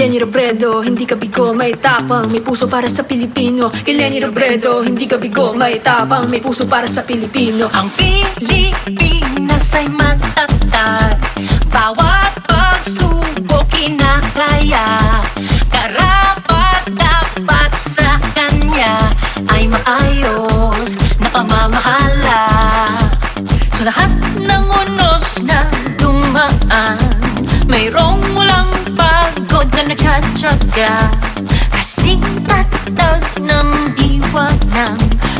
Lenny Robredo, hindi ka bigo, may tapang, may puso para sa Pilipino. Kay Lenny Robredo, hindi ka bigo, may tapang, may puso para sa Pilipino. Ang Pilipinas ay matatag, bawat pagsubok kinakaya. Karapat dapat sa kanya ay maayos na pamamahala. Sa lahat ng unos na dumaan, mayroong walang pagod na nagtsatsaga. Kasing tatag ng diwa ng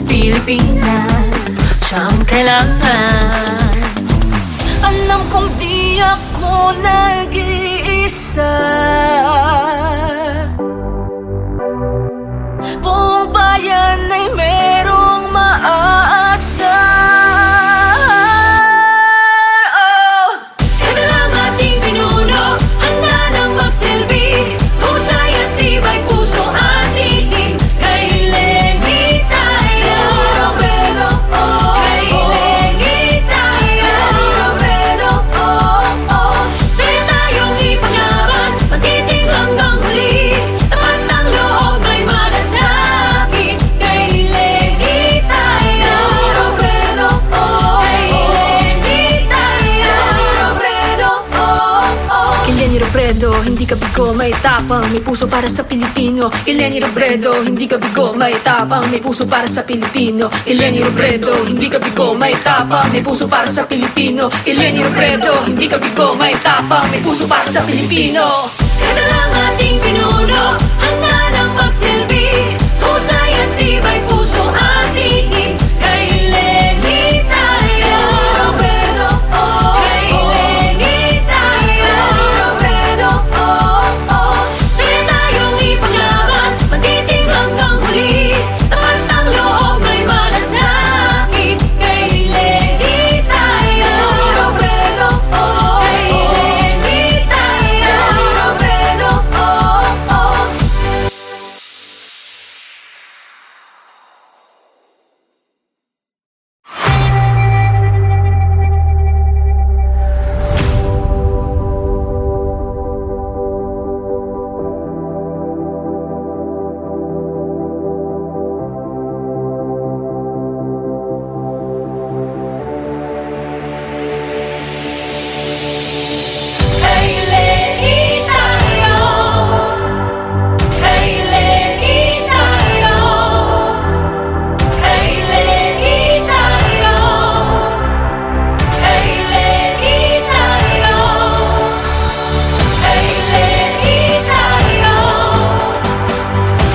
Pilipinas, siyang kailangan. Alam kong di ako nag-iisa, buong bayan ay merong maaasa. Hindi ka bigo, may tapang, may puso para sa Pilipino. Kay Lenny Robredo, hindi ka bigo, may tapang, may puso para sa Pilipino. Kay Lenny Robredo, hindi ka bigo, may tapang, may puso para sa Pilipino. Kay Lenny Robredo, hindi ka bigo, may tapang, may puso para sa Pilipino. Ito lang ating pinuno, handa ng magsilbi, husay at tibay puso at isip. Kay Lenny tayo, Robredo, oh, kay Lenny tayo, Robredo, oh, oh. Kaya tayong ipaglaban, matiting hanggang huli, tapat ang loob may malasakit. Kay Lenny tayo, Robredo, oh, kay Lenny tayo, Robredo, oh, oh. Kay Lenny tayo, kay Lenny tayo, kay Lenny tayo, kay Lenny tayo, kay Lenny tayo,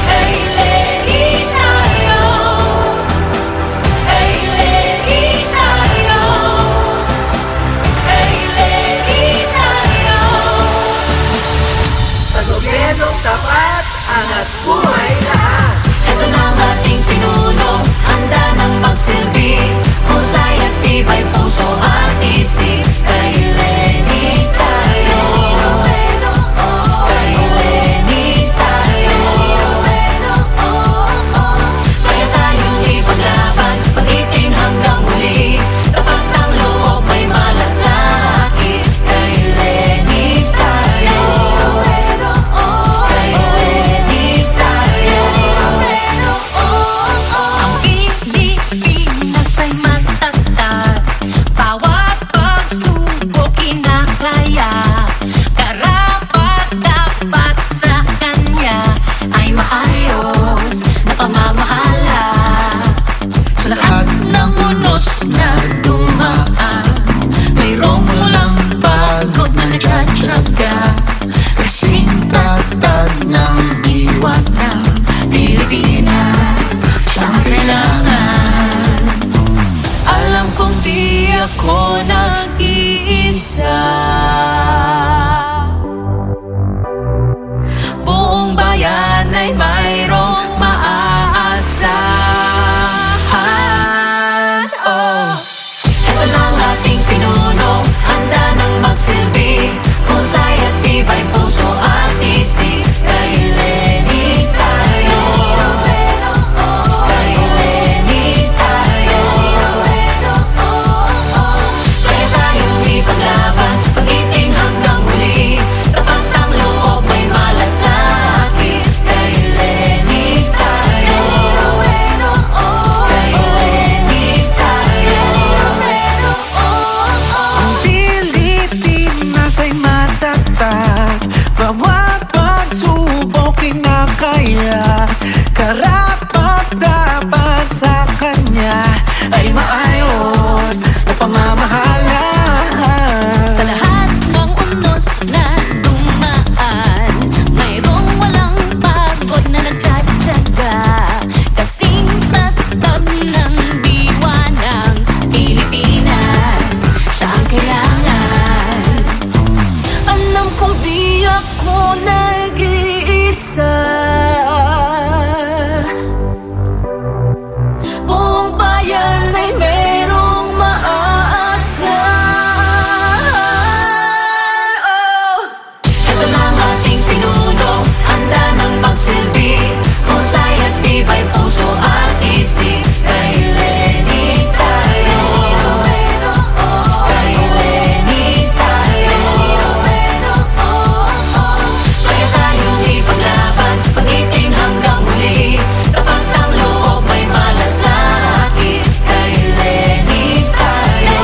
kay Lenny tayo, kay Lenny tayo, kay Lenny tayo. Sa gobyernong tapat, angat buhay lahat. Ito na ang ating pinuno, handa ng magsilbi, husay at tibay puso at isip. Kay Lenny tayo, kay Lenny tayo, kaya tayong ipaglaban, pag-iting hanggang huli, tapat ng loob may malasakit. Kay Lenny tayo, kay Lenny tayo. Ang Pilipinas ay matatag, bawat pagsubok kaya karapat-dapat sa kanya ay maayos na pamamahala. Sa lahat ng unos na dumaan, mayroong walang pagod na nagtsatsaga. Kasing tatab ng diwa ng Pilipinas, siya ang kailangan. Alam kong di ako nag-iisa, buong bayan ay merong maaasa. Oh! Ito na ang ating pinuno, handa nang magsilbi, husay at tibay puso at isip. Kay Lenny tayo, kay Lenny tayo, kaya tayong ipaglaban, mag-iting hanggang huli. Kapag ang loob may malasakit, kay Lenny tayo,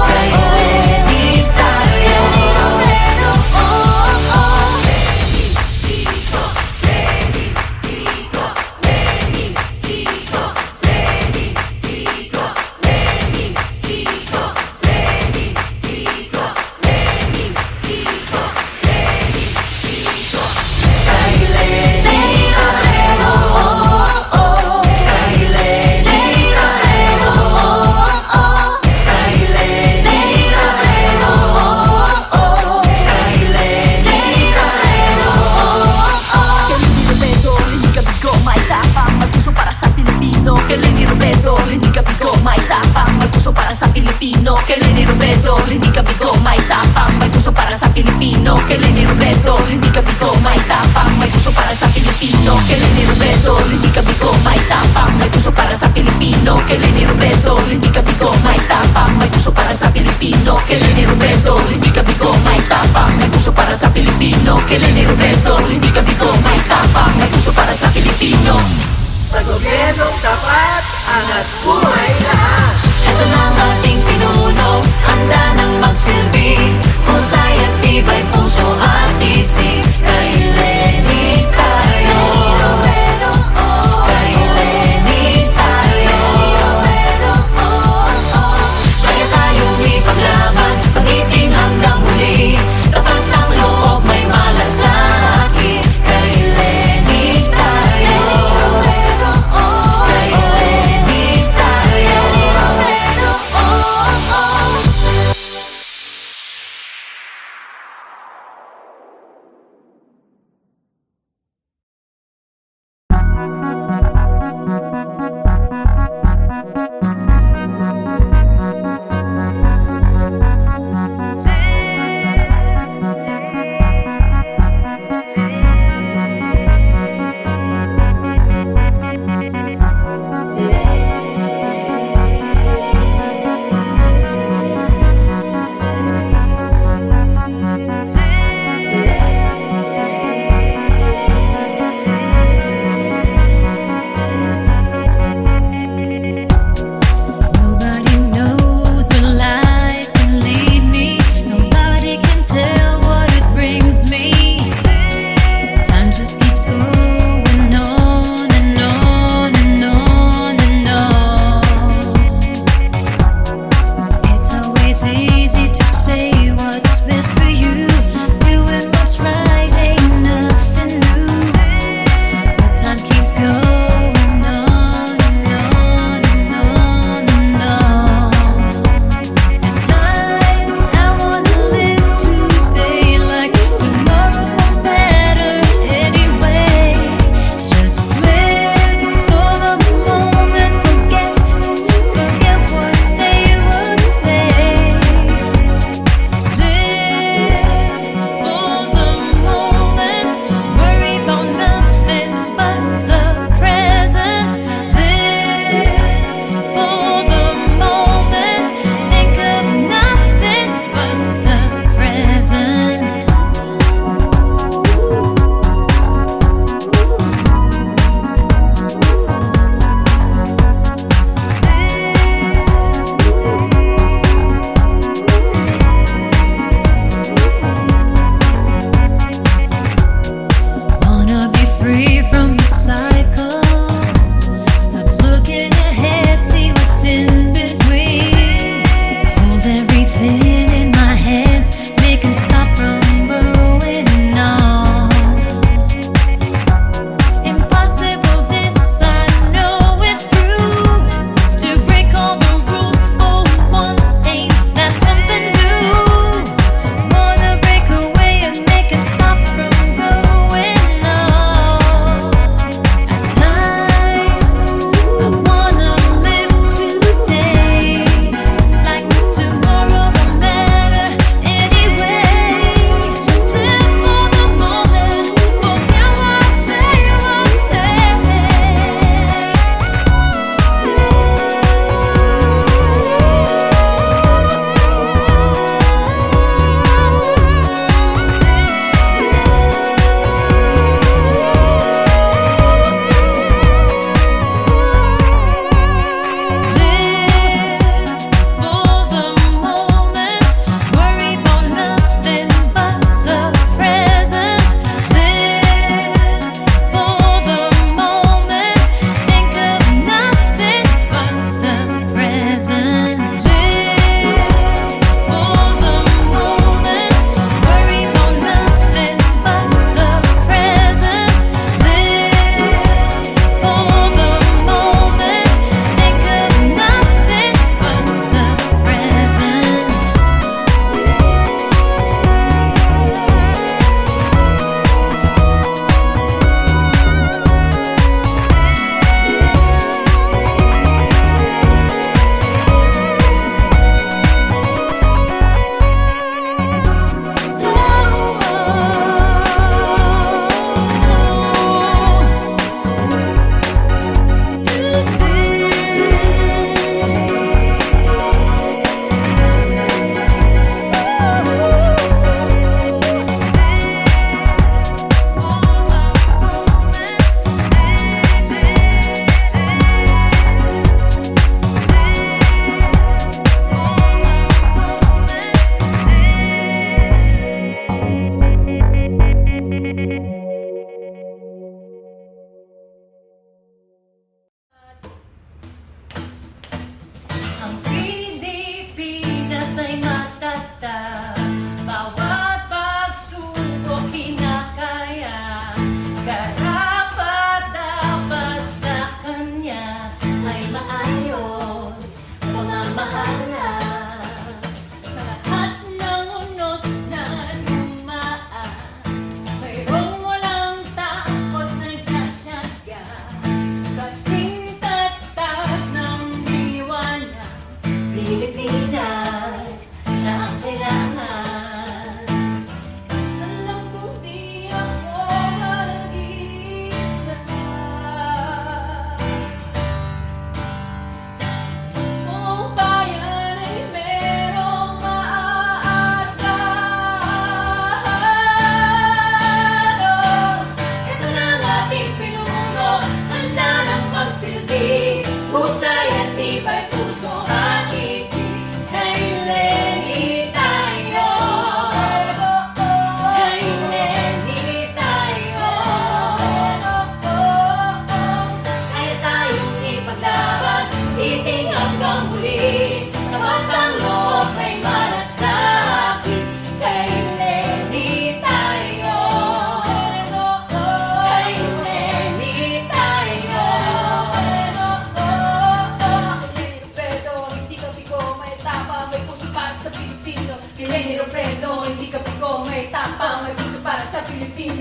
kay Lenny tayo. Lenny Robredo, hindi ka bigo, may tapang, may puso para sa Pilipino. Kay Lenny Robredo, hindi ka bigo, may tapang, may puso para sa Pilipino. Kay Lenny Robredo, hindi ka bigo, may tapang, may puso para sa Pilipino. Kay Lenny Robredo, hindi ka bigo, may tapang, may puso para sa Pilipino. Kay Lenny Robredo, hindi ka bigo, may tapang, may puso para sa Pilipino. Kay Lenny Robredo, hindi ka bigo, may tapang, may puso para sa Pilipino. Kay Lenny Robredo, hindi ka bigo, may tapang, may puso para sa Pilipino. Sa gobyernong tapat, angat buhay lahat. Ito na ang ating pinuno, handa nang magsilbi, husay at tibay puso at isip. Kay Lenny tayo, kay Lenny tayo, kaya tayong ipaglaban, mag-iting hanggang huli. Kapag ang loob may malasakit, kay Lenny tayo, kay Lenny tayo.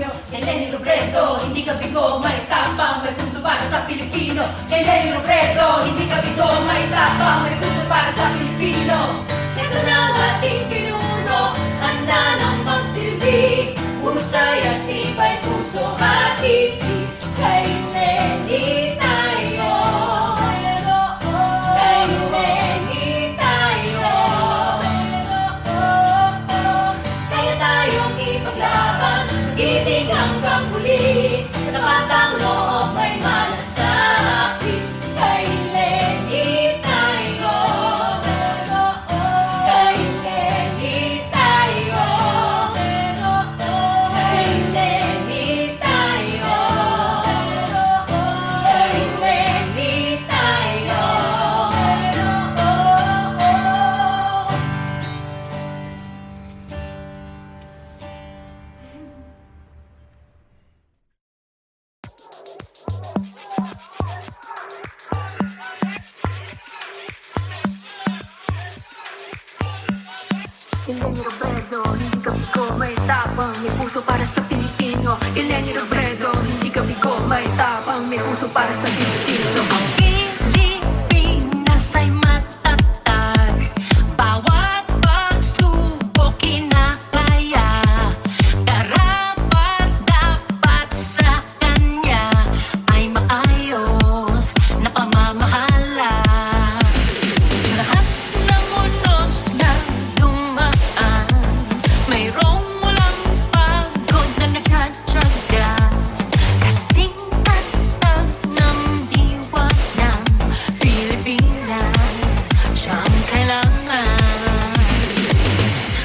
Pilipino. Kay Leni Robredo, hindi ka bigo, may tapang, may puso para sa Pilipino. Kay Leni Robredo, hindi ka bigo, may tapang, may puso para sa Pilipino. Ito na ang ating pinuno, handa ng magsilbi. Husay at tibay puso at isip. Kay Leni tayo. Kay Leni tayo. Kaya tayong ipaglaban, itig hanggang huli. Tapat ang loob may malasakit. Kay Leni tayo. Kay Leni tayo. Kay Leni tayo. Kay Leni tayo. Kay Leni Robredo, hindi ka bigo, may tapang, may puso para sa Pilipino. Kay Leni Robredo, hindi ka bigo, may tapang, may puso para sa Pilipino. Pilipinas ay matatag, bawat pagsubok kinakaya. Karapat-dapat sa kanya ay maayos na pamamahala. Lahat ng unos na dumaan, mayroong walang pagod na nagtsatsaga. Kasing tatag ng diwa ng Pilipinas, siyang kailangan.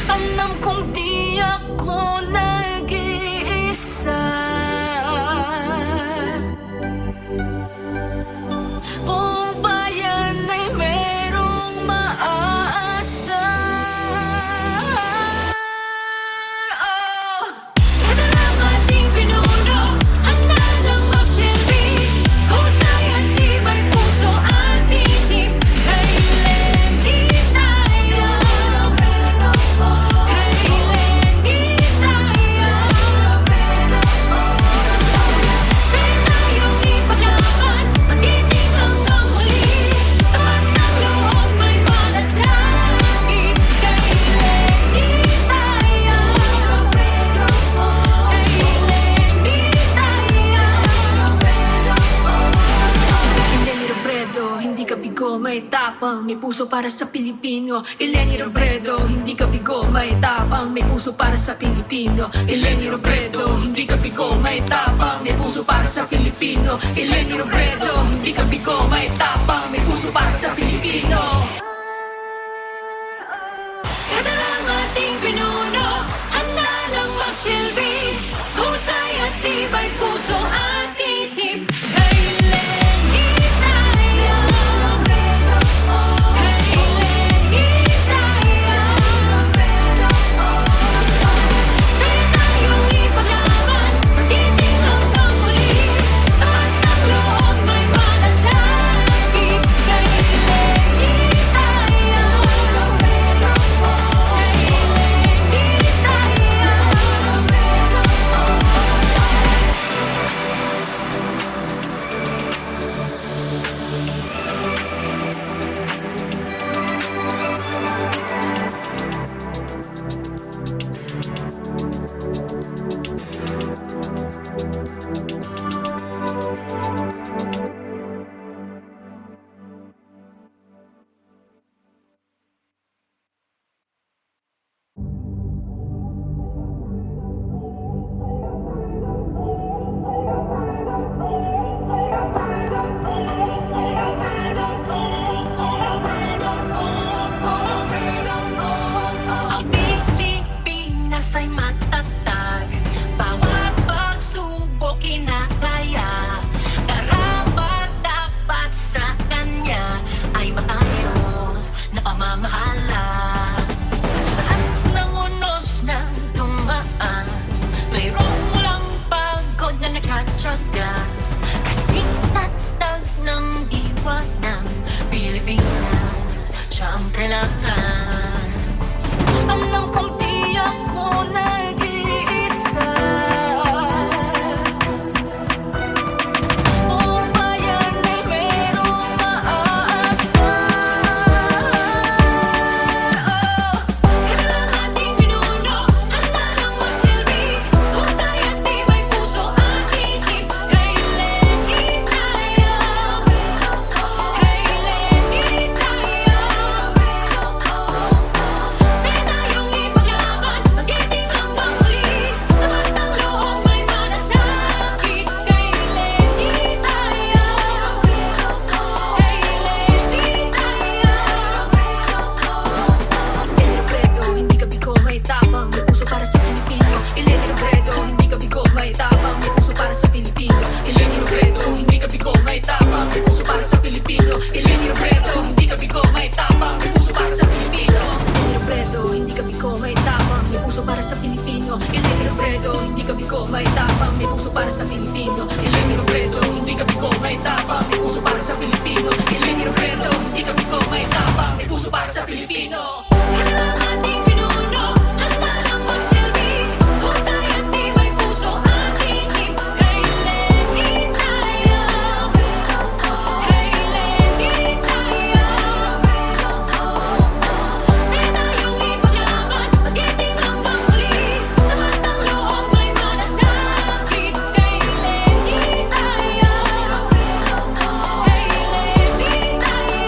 Alam kong di ako nag-iisa. Buong bayan ay merong maaasa. Ito na ang ating pinuno, handa ng magsilbi. Husay at tibay puso at isip. Kay Leni tayo. Kay Leni tayo. Kaya tayong ipaglaban, magtitig hanggang huli. Tapat ng loob may malasakit. Kay Leni tayo. Kay Leni tayo. Kay Leni Robredo, hindi ka bigo, may tapang, may puso para sa Pilipino. Kay Leni Robredo, hindi ka bigo, may tapang, may puso para sa Pilipino. Kay Leni Robredo, hindi ka bigo, may tapang, may puso para sa Pilipino. Kay Leni Robredo, hindi ka bigo, may tapang, may puso para sa Pilipino. Ito na ang ating pinuno, handa ng magsilbi. Husay at tibay puso at isip. Kay Leni tayo. Kay Leni tayo. Kaya tayong ipaglaban, magtitig hanggang huli. Tapat ng loob may malasakit. Kay Leni tayo. Alam kong di ako nag-iisa. may tapang, may puso para sa Pilipino. Eleni Robredo, hindi ka bigo, may tapang, may puso para sa Pilipino. Eleni Robredo, hindi ka bigo, may tapang, may puso para sa Pilipino. Ito ang ating pinuno, handa ng magsilbi. Husay at tibay puso at isip. Kay Lenny tayo, kay Lenny tayo. May tayong ipaglaban, magiting hanggang huli. Lahat ng loob may manasakit. Kay Lenny tayo, kay Lenny tayo.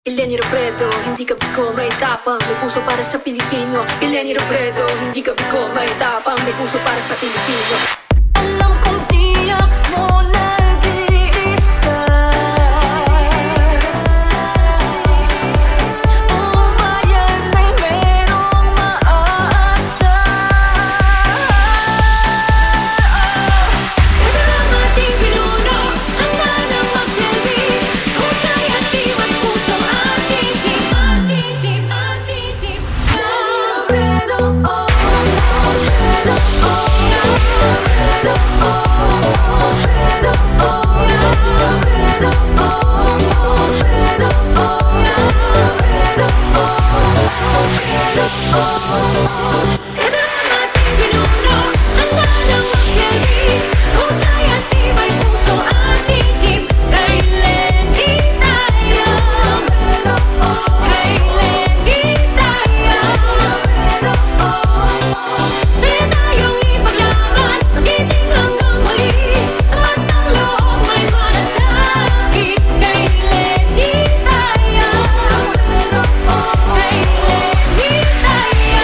Eleni Robredo, hindi ka bigo, may tapang, may puso para sa Pilipino. Eleni Robredo, hindi ka bigo, may tapang, may puso para sa Pilipino. Alam kong tiyak mo nag-iisa. Buong bayan ay merong maasa. Ito ang ating pinuno, handa ng magsilbi. Husay at tibay puso at isip. At isip, at isip. Lenny Robredo, oh, Robredo, oh, Robredo, oh, Robredo, oh, Robredo, oh, Robredo, oh, Robredo, oh, Robredo, oh. Ito ang ating pinuno, handa ng magsilbi. Husay at tibay puso at isip. Kay Lenny tayo, kay Lenny tayo. May tayong ipaglaban, magiting hanggang huli. Tapat ng loob may manasakit. Kay Lenny tayo, kay Lenny tayo.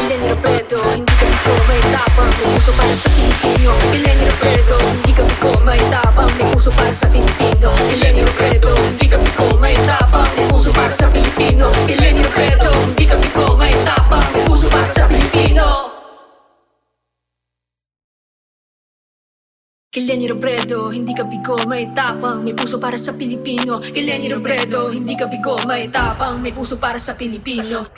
Eleni Robredo, hindi ka bigo, may tapang, may puso para sa Pilipino. Eleni Robredo, hindi ka bigo, may tapang, may puso para sa Pilipino. Eleni Robredo, hindi ka bigo, may tapang, may puso para sa Pilipino. Eleni Robredo, hindi ka bigo, may tapang, may puso para sa Pilipino. Eleni Robredo, hindi ka bigo, may tapang, may puso para sa Pilipino. Eleni Robredo, hindi ka bigo, may tapang, may puso para sa Pilipino.